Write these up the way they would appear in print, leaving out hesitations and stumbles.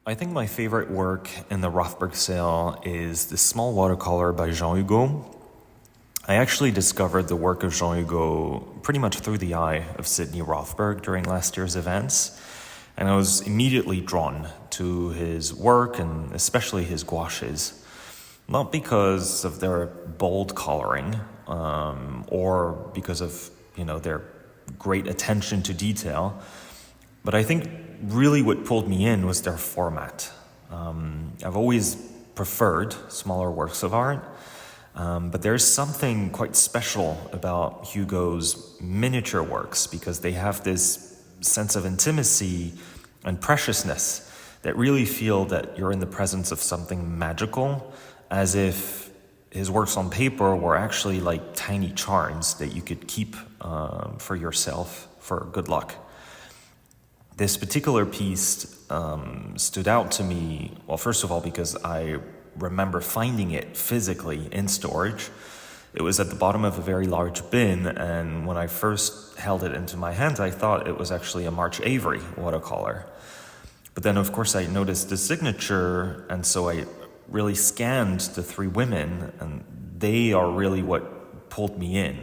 I think my favorite work in the Rothberg sale is this small watercolor by Jean Hugo. I actually discovered the work of Jean Hugo pretty much through the eye of Sidney Rothberg during last year's events, and I was immediately drawn to his work and especially his gouaches, not because of their bold coloring or because of their great attention to detail, but I think really what pulled me in was their format. I've always preferred smaller works of art, but there's something quite special about Hugo's miniature works because they have this sense of intimacy and preciousness that really feel that you're in the presence of something magical, as if his works on paper were actually like tiny charms that you could keep for yourself for good luck. This particular piece stood out to me, well, first of all, because I remember finding it physically in storage. It was at the bottom of a very large bin, and when I first held it into my hands, I thought it was actually a March Avery watercolor. But then, of course, I noticed the signature, and so I really scanned the three women, and they are really what pulled me in,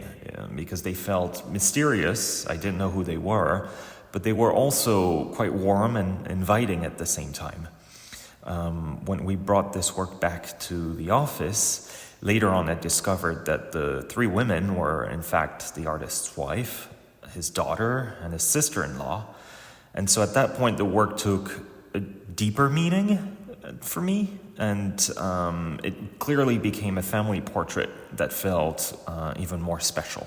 because they felt mysterious. I didn't know who they were, but they were also quite warm and inviting at the same time. When we brought this work back to the office, later on I discovered that the three women were in fact the artist's wife, his daughter, and his sister-in-law. And so at that point the work took a deeper meaning for me, and it clearly became a family portrait that felt even more special.